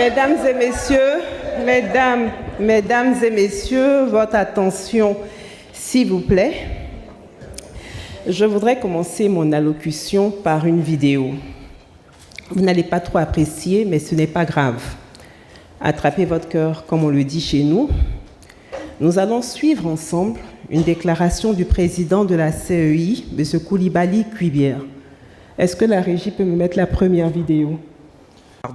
Mesdames et messieurs, votre attention, s'il vous plaît. Je voudrais commencer mon allocution par une vidéo. Vous n'allez pas trop apprécier, mais ce n'est pas grave. Attrapez votre cœur, comme on le dit chez nous. Nous allons suivre ensemble une déclaration du président de la CEI, M. Coulibaly Cuibière. Est-ce que la régie peut me mettre la première vidéo ?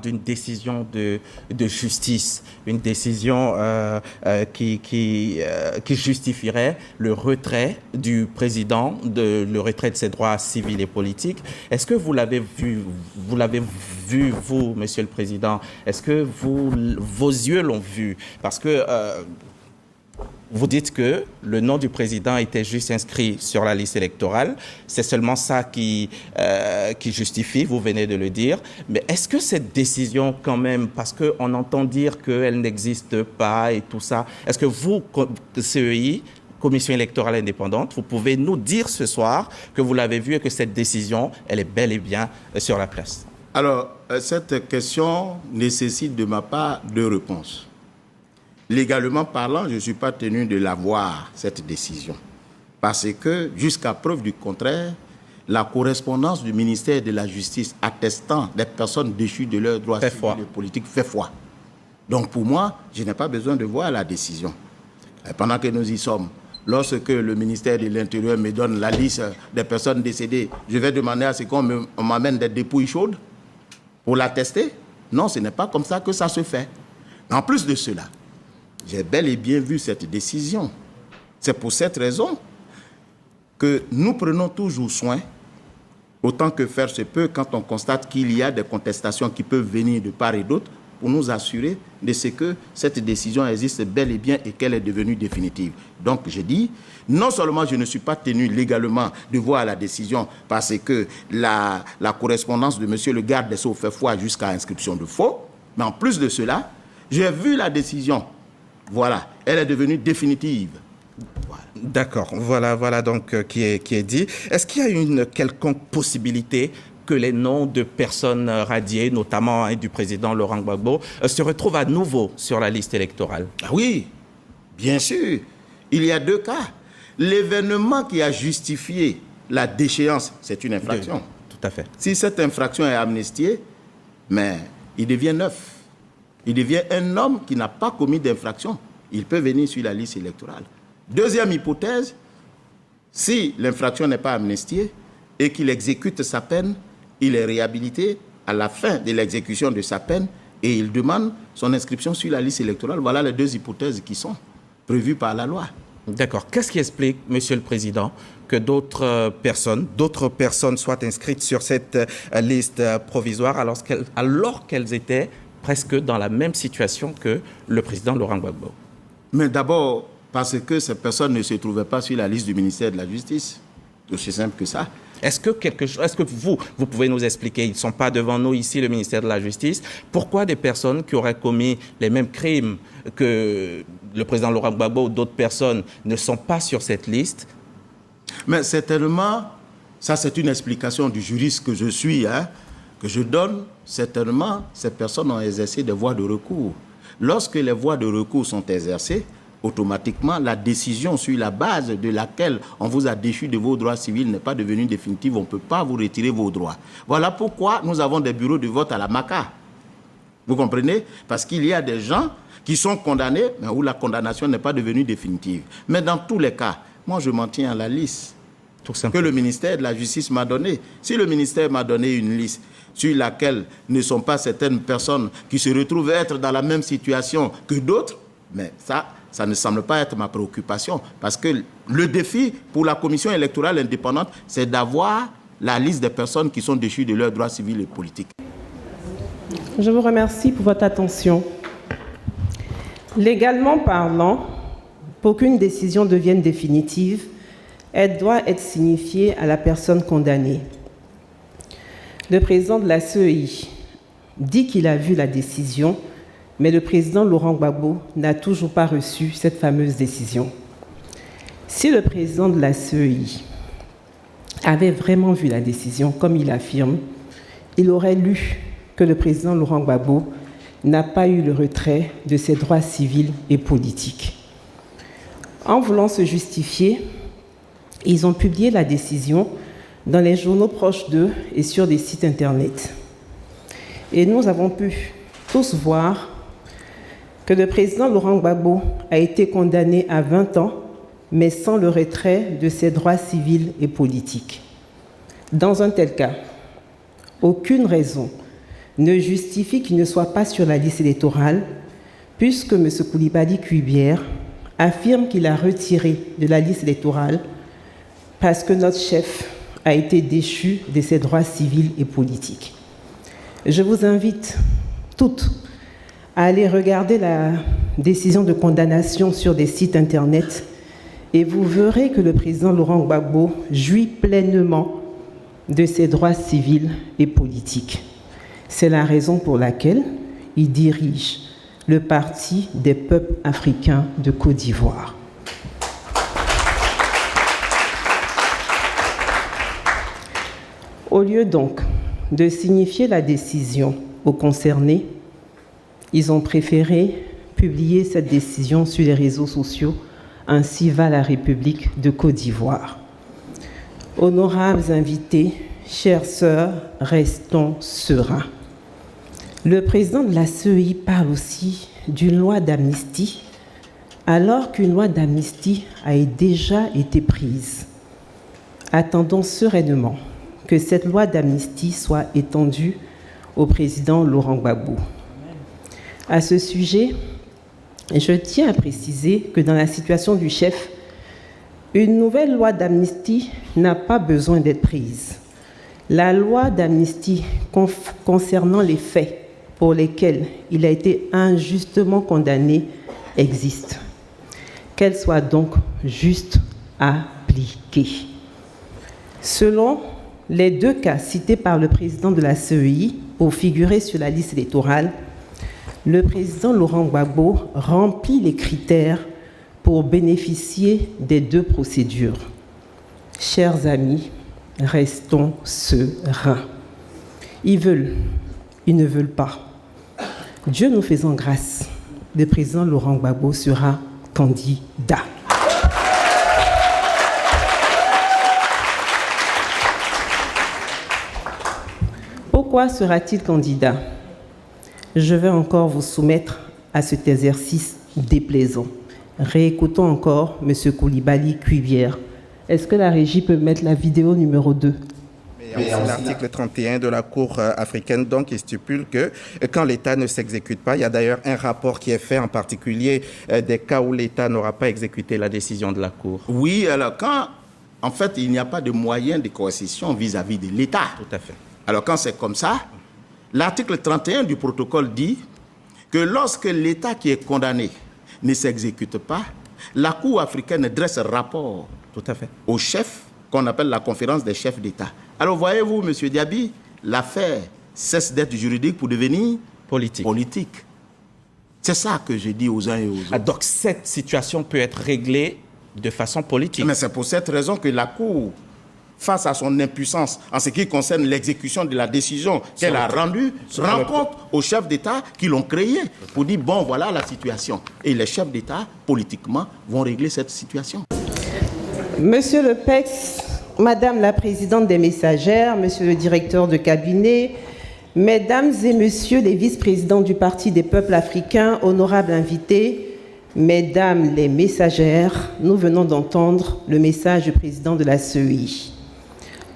D'une décision de justice, une décision qui justifierait le retrait du président, le retrait de ses droits civils et politiques. Est-ce que vous l'avez vu, vous, Monsieur le Président? Est-ce que vos yeux l'ont vu? Parce que vous dites que le nom du président était juste inscrit sur la liste électorale. C'est seulement ça qui justifie, vous venez de le dire. Mais est-ce que cette décision, quand même, parce qu'on entend dire qu'elle n'existe pas et tout ça, est-ce que vous, CEI, Commission électorale indépendante, vous pouvez nous dire ce soir que vous l'avez vu et que cette décision, elle est bel et bien sur la place? Alors, cette question nécessite de ma part deux réponses. Légalement parlant, je ne suis pas tenu de l'avoir, cette décision. Parce que, jusqu'à preuve du contraire, la correspondance du ministère de la Justice attestant des personnes déchues de leurs droits civils et politiques fait foi. Donc pour moi, je n'ai pas besoin de voir la décision. Et pendant que nous y sommes, lorsque le ministère de l'Intérieur me donne la liste des personnes décédées, je vais demander à ce qu'on m'amène des dépouilles chaudes pour l'attester? Non, ce n'est pas comme ça que ça se fait. En plus de cela, j'ai bel et bien vu cette décision. C'est pour cette raison que nous prenons toujours soin, autant que faire se peut, quand on constate qu'il y a des contestations qui peuvent venir de part et d'autre, pour nous assurer de ce que cette décision existe bel et bien et qu'elle est devenue définitive. Donc, je dis, non seulement je ne suis pas tenu légalement de voir la décision parce que la correspondance de monsieur le garde des Sceaux fait foi jusqu'à inscription de faux, mais en plus de cela, j'ai vu la décision. Voilà, elle est devenue définitive. Voilà. D'accord, voilà donc qui est dit. Est-ce qu'il y a une quelconque possibilité que les noms de personnes radiées, notamment du président Laurent Gbagbo, se retrouvent à nouveau sur la liste électorale? Ah oui, bien sûr. Il y a deux cas. L'événement qui a justifié la déchéance, c'est une infraction. Tout à fait. Si cette infraction est amnistiée, mais il devient neuf. Il devient un homme qui n'a pas commis d'infraction. Il peut venir sur la liste électorale. Deuxième hypothèse, si l'infraction n'est pas amnistiée et qu'il exécute sa peine, il est réhabilité à la fin de l'exécution de sa peine et il demande son inscription sur la liste électorale. Voilà les deux hypothèses qui sont prévues par la loi. D'accord. Qu'est-ce qui explique, Monsieur le Président, que d'autres personnes soient inscrites sur cette liste provisoire alors qu'elles étaient presque dans la même situation que le président Laurent Gbagbo? Mais d'abord, parce que ces personnes ne se trouvaient pas sur la liste du ministère de la Justice. Aussi simple que ça. Est-ce que vous pouvez nous expliquer, ils ne sont pas devant nous ici, le ministère de la Justice, pourquoi des personnes qui auraient commis les mêmes crimes que le président Laurent Gbagbo ou d'autres personnes ne sont pas sur cette liste? Mais certainement, ça c'est une explication du juriste que je suis, que je donne. Certainement, ces personnes ont exercé des voies de recours. Lorsque les voies de recours sont exercées, automatiquement, la décision sur la base de laquelle on vous a déchu de vos droits civils n'est pas devenue définitive. On ne peut pas vous retirer vos droits. Voilà pourquoi nous avons des bureaux de vote à la MACA. Vous comprenez? Parce qu'il y a des gens qui sont condamnés, mais où la condamnation n'est pas devenue définitive. Mais dans tous les cas, moi je m'en tiens à la liste que le ministère de la Justice m'a donnée. Si le ministère m'a donné une liste sur laquelle ne sont pas certaines personnes qui se retrouvent être dans la même situation que d'autres, mais ça ne semble pas être ma préoccupation. Parce que le défi pour la Commission électorale indépendante, c'est d'avoir la liste des personnes qui sont déchues de leurs droits civils et politiques. Je vous remercie pour votre attention. Légalement parlant, pour qu'une décision devienne définitive, elle doit être signifiée à la personne condamnée. Le président de la CEI dit qu'il a vu la décision, mais le président Laurent Gbagbo n'a toujours pas reçu cette fameuse décision. Si le président de la CEI avait vraiment vu la décision, comme il affirme, il aurait lu que le président Laurent Gbagbo n'a pas eu le retrait de ses droits civils et politiques. En voulant se justifier, ils ont publié la décision dans les journaux proches d'eux et sur des sites internet. Et nous avons pu tous voir que le président Laurent Gbagbo a été condamné à 20 ans, mais sans le retrait de ses droits civils et politiques. Dans un tel cas, aucune raison ne justifie qu'il ne soit pas sur la liste électorale, puisque M. Coulibaly Kuibière affirme qu'il a retiré de la liste électorale parce que notre chef a été déchu de ses droits civils et politiques. Je vous invite toutes à aller regarder la décision de condamnation sur des sites internet et vous verrez que le président Laurent Gbagbo jouit pleinement de ses droits civils et politiques. C'est la raison pour laquelle il dirige le Parti des peuples africains de Côte d'Ivoire. Au lieu donc de signifier la décision aux concernés, ils ont préféré publier cette décision sur les réseaux sociaux. Ainsi va la République de Côte d'Ivoire. Honorables invités, chères sœurs, restons sereins. Le président de la CEI parle aussi d'une loi d'amnistie, alors qu'une loi d'amnistie a déjà été prise. Attendons sereinement que cette loi d'amnistie soit étendue au président Laurent Gbagbo. À ce sujet, je tiens à préciser que dans la situation du chef, une nouvelle loi d'amnistie n'a pas besoin d'être prise. La loi d'amnistie concernant les faits pour lesquels il a été injustement condamné existe. Qu'elle soit donc juste appliquée. Selon les deux cas cités par le président de la CEI pour figurer sur la liste électorale, le président Laurent Gbagbo remplit les critères pour bénéficier des deux procédures. Chers amis, restons sereins. Ils veulent, ils ne veulent pas. Dieu nous faisant grâce, le président Laurent Gbagbo sera candidat. Pourquoi sera-t-il candidat? Je vais encore vous soumettre à cet exercice déplaisant. Réécoutons encore M. Coulibaly Kuibière. Est-ce que la régie peut mettre la vidéo numéro 2? L'article 31 de la Cour africaine donc, qui stipule que quand l'État ne s'exécute pas, il y a d'ailleurs un rapport qui est fait en particulier des cas où l'État n'aura pas exécuté la décision de la Cour. Oui, alors quand, en fait, il n'y a pas de moyen de coercition vis-à-vis de l'État. Tout à fait. Alors quand c'est comme ça, l'article 31 du protocole dit que lorsque l'État qui est condamné ne s'exécute pas, la Cour africaine dresse un rapport Tout à fait. au chef qu'on appelle la conférence des chefs d'État. Alors voyez-vous, M. Diaby, l'affaire cesse d'être juridique pour devenir politique. C'est ça que je dis aux uns et aux autres. Donc cette situation peut être réglée de façon politique. Mais c'est pour cette raison que la Cour, face à son impuissance en ce qui concerne l'exécution de la décision qu'elle a rendue, rend compte aux chefs d'État qui l'ont créée pour dire, bon, voilà la situation. Et les chefs d'État, politiquement, vont régler cette situation. Monsieur le PEX, Madame la présidente des messagères, Monsieur le directeur de cabinet, Mesdames et Messieurs les vice-présidents du Parti des peuples africains, honorables invités, Mesdames les messagères, nous venons d'entendre le message du président de la CEI.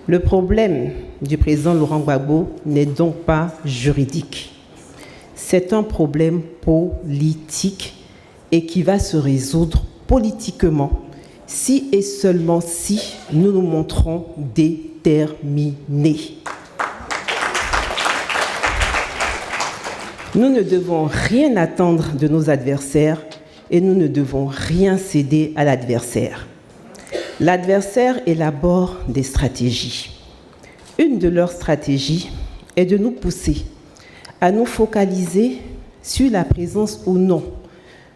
Le problème du président Laurent Gbagbo n'est donc pas juridique. C'est un problème politique et qui va se résoudre politiquement si et seulement si nous nous montrons déterminés. Nous ne devons rien attendre de nos adversaires et nous ne devons rien céder à l'adversaire. L'adversaire élabore des stratégies. Une de leurs stratégies est de nous pousser à nous focaliser sur la présence ou non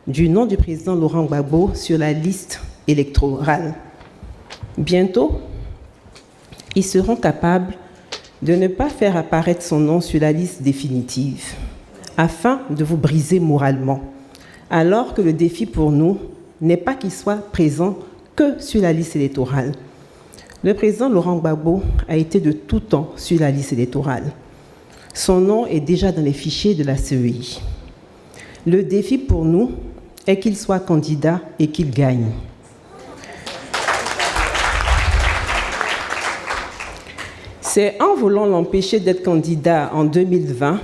du nom du président Laurent Gbagbo sur la liste électorale. Bientôt, ils seront capables de ne pas faire apparaître son nom sur la liste définitive. afin de vous briser moralement. Alors que le défi pour nous n'est pas qu'il soit présent que sur la liste électorale. Le président Laurent Gbagbo a été de tout temps sur la liste électorale. Son nom est déjà dans les fichiers de la CEI. Le défi pour nous est qu'il soit candidat et qu'il gagne. C'est en voulant l'empêcher d'être candidat en 2020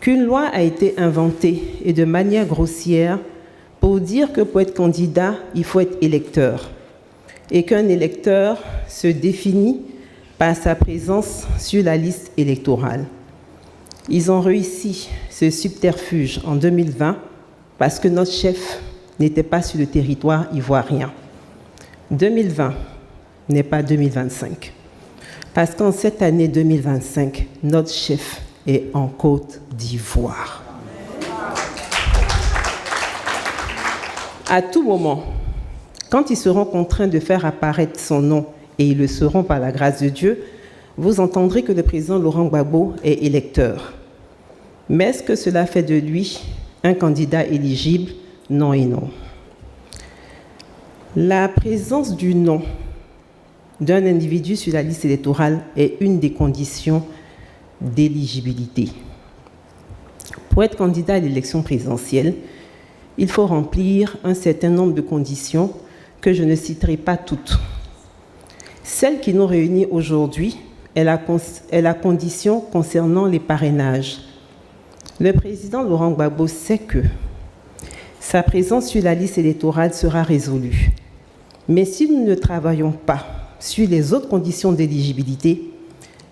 qu'une loi a été inventée, et de manière grossière, pour dire que pour être candidat, il faut être électeur, et qu'un électeur se définit par sa présence sur la liste électorale. Ils ont réussi ce subterfuge en 2020 parce que notre chef n'était pas sur le territoire ivoirien. 2020 n'est pas 2025. Parce qu'en cette année 2025, notre chef est en Côte d'Ivoire. À tout moment, quand ils seront contraints de faire apparaître son nom, et ils le seront par la grâce de Dieu, vous entendrez que le président Laurent Gbagbo est électeur. Mais est-ce que cela fait de lui un candidat éligible? Non et non. La présence du nom d'un individu sur la liste électorale est une des conditions d'éligibilité. Pour être candidat à l'élection présidentielle, il faut remplir un certain nombre de conditions que je ne citerai pas toutes. Celle qui nous réunit aujourd'hui est la condition concernant les parrainages. Le président Laurent Gbagbo sait que sa présence sur la liste électorale sera résolue. Mais si nous ne travaillons pas sur les autres conditions d'éligibilité,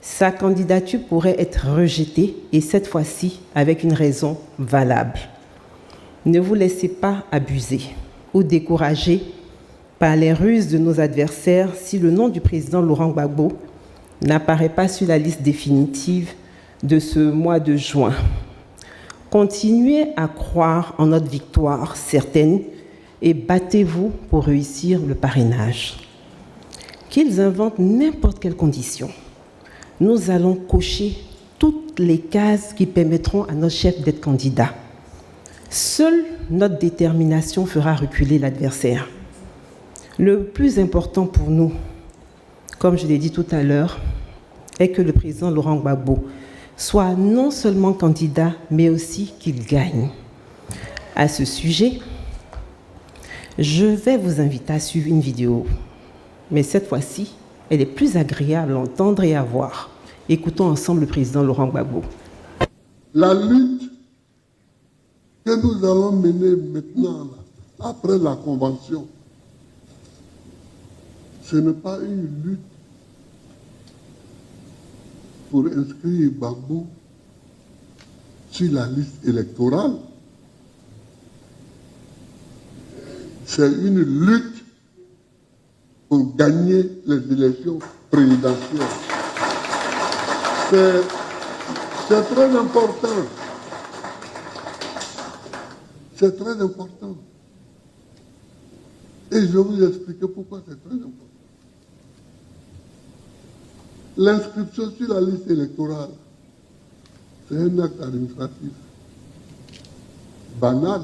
sa candidature pourrait être rejetée, et cette fois-ci avec une raison valable. Ne vous laissez pas abuser ou décourager par les ruses de nos adversaires si le nom du président Laurent Gbagbo n'apparaît pas sur la liste définitive de ce mois de juin. Continuez à croire en notre victoire certaine et battez-vous pour réussir le parrainage. Qu'ils inventent n'importe quelle condition, nous allons cocher toutes les cases qui permettront à notre chef d'être candidat. Seule notre détermination fera reculer l'adversaire. Le plus important pour nous, comme je l'ai dit tout à l'heure, est que le président Laurent Gbagbo soit non seulement candidat, mais aussi qu'il gagne. À ce sujet, je vais vous inviter à suivre une vidéo. Mais cette fois-ci, elle est plus agréable à entendre et à voir. Écoutons ensemble le président Laurent Gbagbo. La lutte que nous allons mener maintenant, après la convention, ce n'est pas une lutte pour inscrire Gbagbo sur la liste électorale. C'est une lutte pour gagner les élections présidentielles. C'est très important. C'est très important. Et je vais vous expliquer pourquoi c'est très important. L'inscription sur la liste électorale, c'est un acte administratif banal.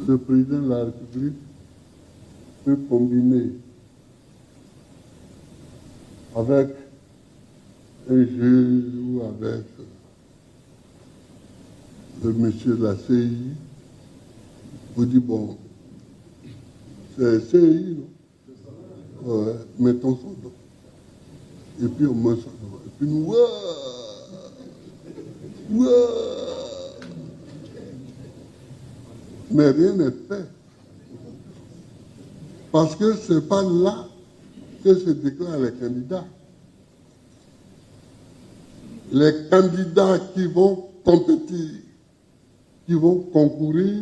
Le président de la République peut combiner avec un juge ou avec le monsieur de la CI pour dire, bon, c'est CI, non? Ouais, mettons son nom. Et puis on met son nom. Et puis nous, mais rien n'est fait. Parce que ce n'est pas là que se déclarent les candidats. Les candidats qui vont compétir, qui vont concourir,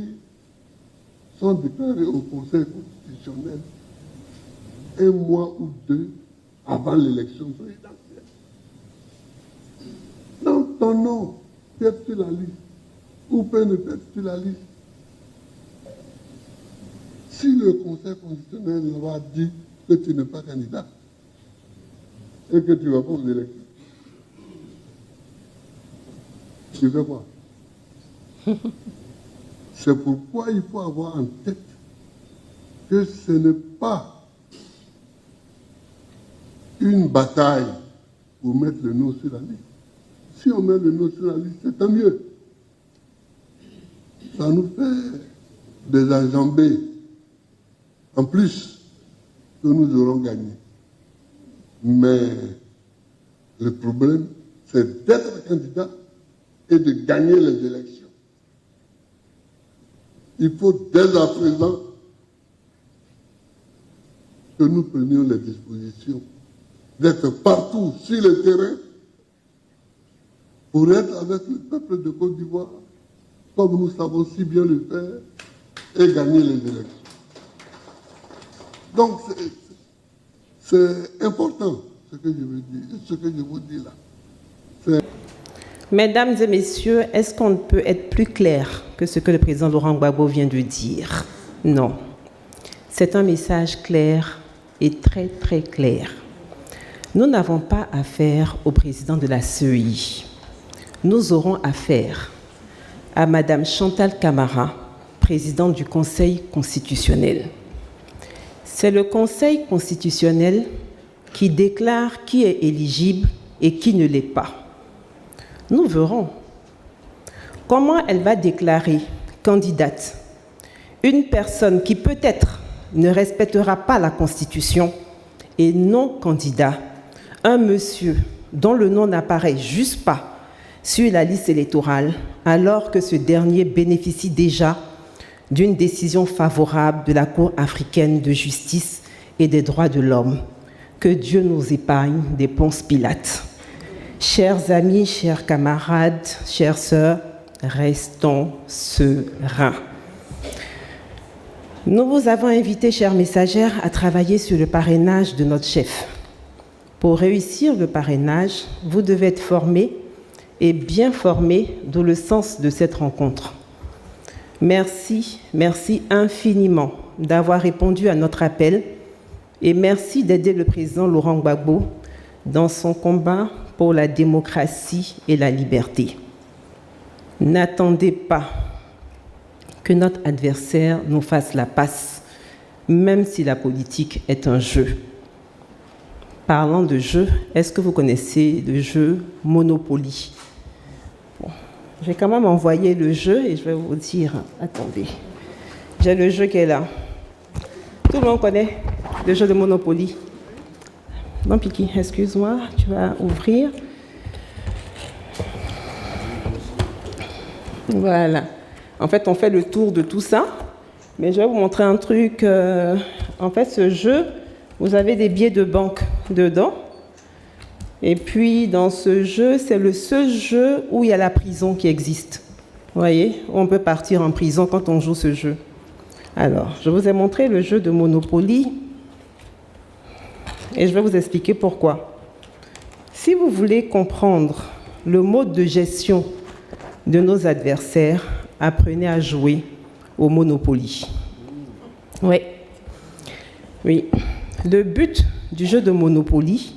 sont déclarés au Conseil constitutionnel un mois ou deux avant l'élection présidentielle. Donc ton nom peut être sur la liste ou peut ne pas être sur la liste. Si le Conseil constitutionnel leur a dit que tu n'es pas candidat, et que tu ne vas pas aux élections, tu fais quoi? C'est pourquoi il faut avoir en tête que ce n'est pas une bataille pour mettre le nom sur la liste. Si on met le nom sur la liste, c'est tant mieux. Ça nous fait des enjambées en plus que nous aurons gagné. Mais le problème, c'est d'être candidat et de gagner les élections. Il faut dès à présent que nous prenions les dispositions d'être partout sur le terrain pour être avec le peuple de Côte d'Ivoire, comme nous savons si bien le faire, et gagner les élections. Donc, c'est important ce que je veux dire, ce que je vous dis là. Mesdames et messieurs, est-ce qu'on peut être plus clair que ce que le président Laurent Gbagbo vient de dire? Non. C'est un message clair et très, très clair. Nous n'avons pas affaire au président de la CEI. Nous aurons affaire à Madame Chantal Camara, présidente du Conseil constitutionnel. C'est le Conseil constitutionnel qui déclare qui est éligible et qui ne l'est pas. Nous verrons comment elle va déclarer candidate une personne qui peut-être ne respectera pas la Constitution et non candidat, un monsieur dont le nom n'apparaît juste pas sur la liste électorale, alors que ce dernier bénéficie déjà d'une décision favorable de la Cour africaine de justice et des droits de l'homme. Que Dieu nous épargne des Ponce Pilate. Chers amis, chers camarades, chères sœurs, restons sereins. Nous vous avons invité, chères messagères, à travailler sur le parrainage de notre chef. Pour réussir le parrainage, vous devez être formés et bien formés, d'où le sens de cette rencontre. Merci, merci infiniment d'avoir répondu à notre appel et merci d'aider le président Laurent Gbagbo dans son combat pour la démocratie et la liberté. N'attendez pas que notre adversaire nous fasse la passe, même si la politique est un jeu. Parlant de jeu, est-ce que vous connaissez le jeu Monopoly? Bon, je vais quand même envoyer le jeu et je vais vous dire, attendez, j'ai le jeu qui est là. Tout le monde connaît le jeu de Monopoly? Non, Piki, excuse-moi, tu vas ouvrir. Voilà. En fait, on fait le tour de tout ça. Mais je vais vous montrer un truc. En fait, ce jeu, vous avez des billets de banque dedans. Et puis, dans ce jeu, c'est le seul jeu où il y a la prison qui existe. Vous voyez, on peut partir en prison quand on joue ce jeu. Alors, je vous ai montré le jeu de Monopoly. Et je vais vous expliquer pourquoi. Si vous voulez comprendre le mode de gestion de nos adversaires, apprenez à jouer au Monopoly. Oui. Oui. Le but du jeu de Monopoly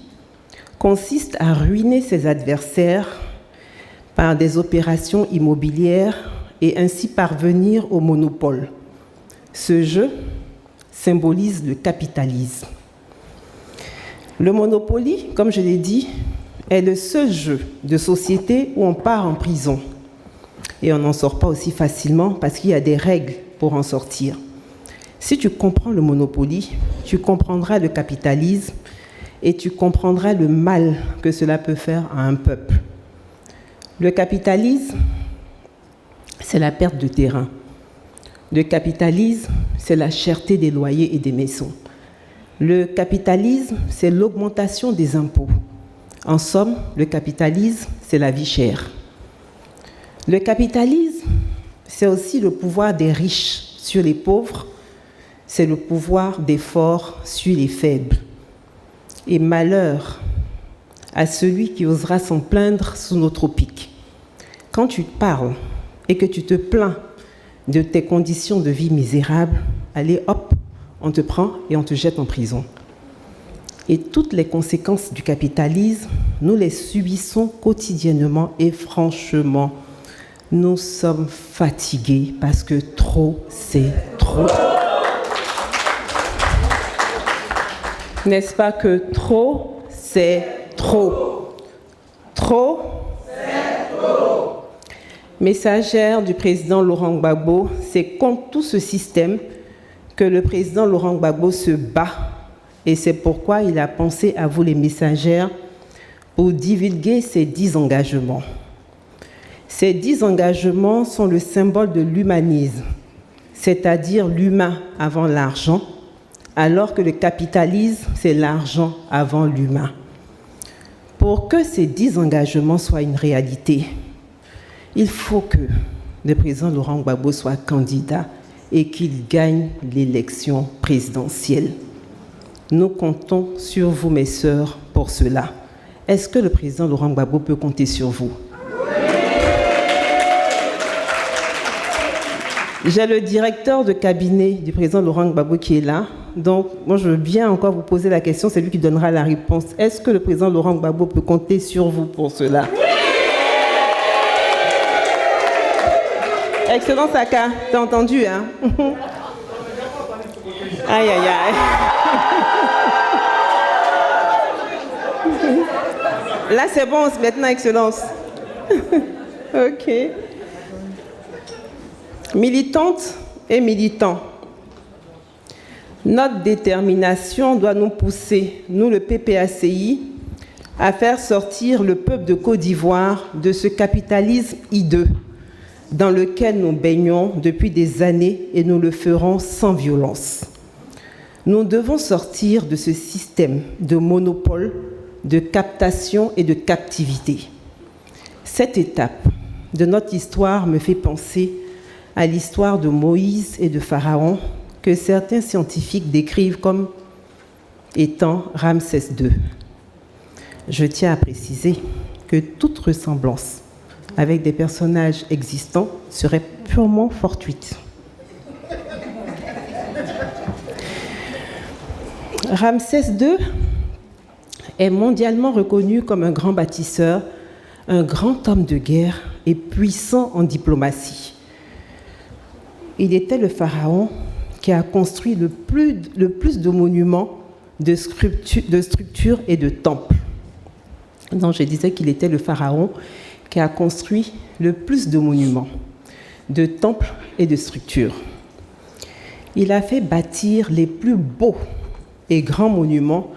consiste à ruiner ses adversaires par des opérations immobilières et ainsi parvenir au monopole. Ce jeu symbolise le capitalisme. Le Monopoly, comme je l'ai dit, est le seul jeu de société où on part en prison. Et on n'en sort pas aussi facilement parce qu'il y a des règles pour en sortir. Si tu comprends le Monopoly, tu comprendras le capitalisme et tu comprendras le mal que cela peut faire à un peuple. Le capitalisme, c'est la perte de terrain. Le capitalisme, c'est la cherté des loyers et des maisons. Le capitalisme, c'est l'augmentation des impôts. En somme, le capitalisme, c'est la vie chère. Le capitalisme, c'est aussi le pouvoir des riches sur les pauvres, c'est le pouvoir des forts sur les faibles. Et malheur à celui qui osera s'en plaindre sous nos tropiques. Quand tu parles et que tu te plains de tes conditions de vie misérables, allez hop, on te prend et on te jette en prison. Et toutes les conséquences du capitalisme, nous les subissons quotidiennement et franchement, nous sommes fatigués parce que trop, c'est trop. N'est-ce pas que trop, c'est trop? Trop, c'est trop. Messagère du président Laurent Gbagbo, c'est contre tout ce système que le président Laurent Gbagbo se bat. Et c'est pourquoi il a pensé à vous, les messagères, pour divulguer ces 10 engagements. Ces 10 engagements sont le symbole de l'humanisme, c'est-à-dire l'humain avant l'argent, alors que le capitalisme, c'est l'argent avant l'humain. Pour que ces 10 engagements soient une réalité, il faut que le président Laurent Gbagbo soit candidat et qu'il gagne l'élection présidentielle. Nous comptons sur vous, mes sœurs, pour cela. Est-ce que le président Laurent Gbagbo peut compter sur vous? J'ai le directeur de cabinet du président Laurent Gbagbo qui est là. Donc, moi, je veux bien encore vous poser la question, c'est lui qui donnera la réponse. Est-ce que le président Laurent Gbagbo peut compter sur vous pour cela? Excellent, Saka, t'as entendu, hein? Aïe, aïe, aïe. Là, c'est bon, maintenant, Excellence. OK. Militantes et militants, notre détermination doit nous pousser, nous le PPACI, à faire sortir le peuple de Côte d'Ivoire de ce capitalisme hideux dans lequel nous baignons depuis des années et nous le ferons sans violence. Nous devons sortir de ce système de monopole, de captation et de captivité. Cette étape de notre histoire me fait penser à l'histoire de Moïse et de Pharaon que certains scientifiques décrivent comme étant Ramsès II. Je tiens à préciser que toute ressemblance avec des personnages existants serait purement fortuite. Ramsès II est mondialement reconnu comme un grand bâtisseur, un grand homme de guerre et puissant en diplomatie. Il était le pharaon qui a construit le plus de monuments, de structures et de temples. Donc, je disais qu'il était le pharaon qui a construit le plus de monuments, de temples et de structures. Il a fait bâtir les plus beaux et grands monuments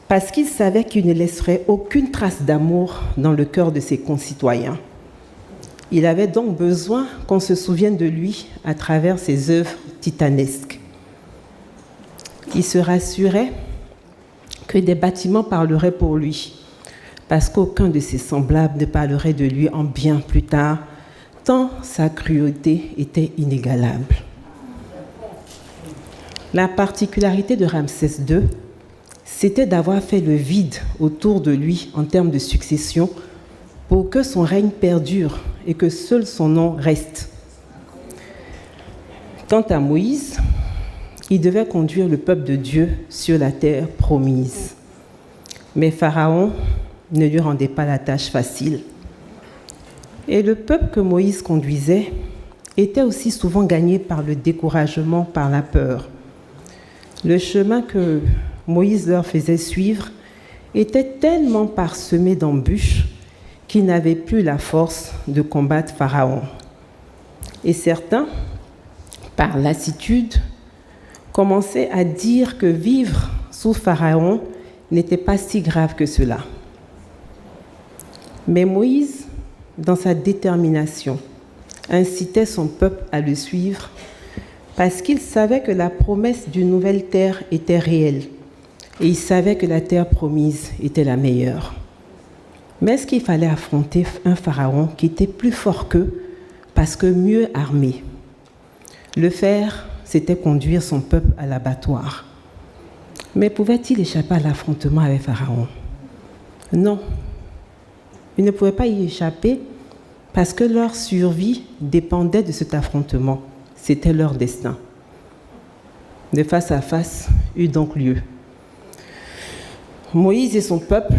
parce qu'il savait qu'il ne laisserait aucune trace d'amour dans le cœur de ses concitoyens. Il avait donc besoin qu'on se souvienne de lui à travers ses œuvres titanesques. Il se rassurait que des bâtiments parleraient pour lui, parce qu'aucun de ses semblables ne parlerait de lui en bien plus tard, tant sa cruauté était inégalable. La particularité de Ramsès II, c'était d'avoir fait le vide autour de lui en termes de succession pour que son règne perdure et que seul son nom reste. Quant à Moïse, il devait conduire le peuple de Dieu sur la terre promise. Mais Pharaon ne lui rendait pas la tâche facile. Et le peuple que Moïse conduisait était aussi souvent gagné par le découragement, par la peur. Le chemin que Moïse leur faisait suivre était tellement parsemé d'embûches qu'ils n'avaient plus la force de combattre Pharaon. Et certains, par lassitude, commençaient à dire que vivre sous Pharaon n'était pas si grave que cela. Mais Moïse, dans sa détermination, incitait son peuple à le suivre parce qu'il savait que la promesse d'une nouvelle terre était réelle et il savait que la terre promise était la meilleure. Mais est-ce qu'il fallait affronter un pharaon qui était plus fort qu'eux parce que mieux armé? Le faire, c'était conduire son peuple à l'abattoir. Mais pouvait-il échapper à l'affrontement avec Pharaon? Non. Ils ne pouvaient pas y échapper parce que leur survie dépendait de cet affrontement. C'était leur destin. Le face-à-face eut donc lieu. Moïse et son peuple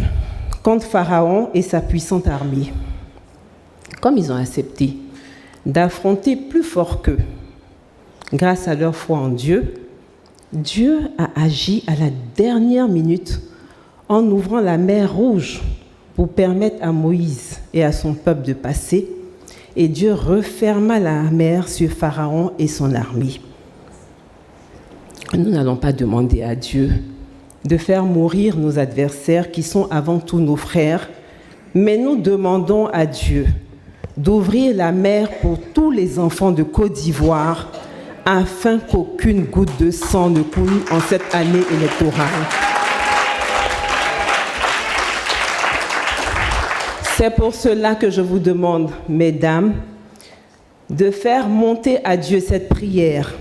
contre Pharaon et sa puissante armée. Comme ils ont accepté d'affronter plus fort qu'eux, grâce à leur foi en Dieu, Dieu a agi à la dernière minute en ouvrant la mer Rouge pour permettre à Moïse et à son peuple de passer, et Dieu referma la mer sur Pharaon et son armée. Nous n'allons pas demander à Dieu de faire mourir nos adversaires qui sont avant tout nos frères, mais nous demandons à Dieu d'ouvrir la mer pour tous les enfants de Côte d'Ivoire afin qu'aucune goutte de sang ne coule en cette année électorale. C'est pour cela que je vous demande, mesdames, de faire monter à Dieu cette prière.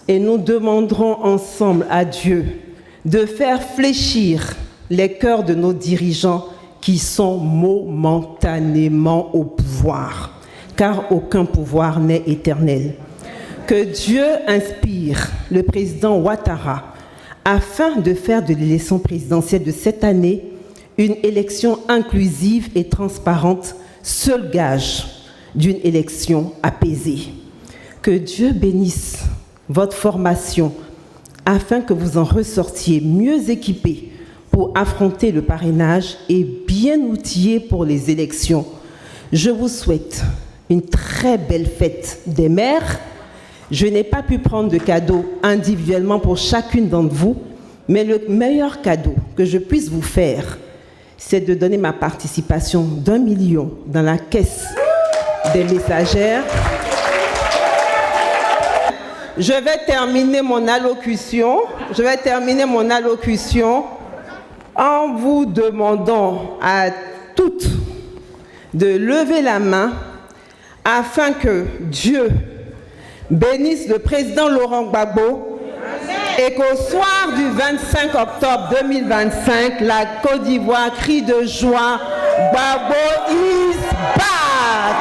Et nous demanderons ensemble à Dieu de faire fléchir les cœurs de nos dirigeants qui sont momentanément au pouvoir, car aucun pouvoir n'est éternel. Que Dieu inspire le président Ouattara afin de faire de l'élection présidentielle de cette année une élection inclusive et transparente, seul gage d'une élection apaisée. Que Dieu bénisse votre formation afin que vous en ressortiez mieux équipés pour affronter le parrainage et bien outillés pour les élections. Je vous souhaite une très belle fête des mères. Je n'ai pas pu prendre de cadeaux individuellement pour chacune d'entre vous, mais le meilleur cadeau que je puisse vous faire, c'est de donner ma participation d'1 million dans la caisse des messagères. Je vais terminer mon allocution en vous demandant à toutes de lever la main afin que Dieu bénisse le président Laurent Gbagbo et qu'au soir du 25 octobre 2025, la Côte d'Ivoire crie de joie, Gbagbo is back!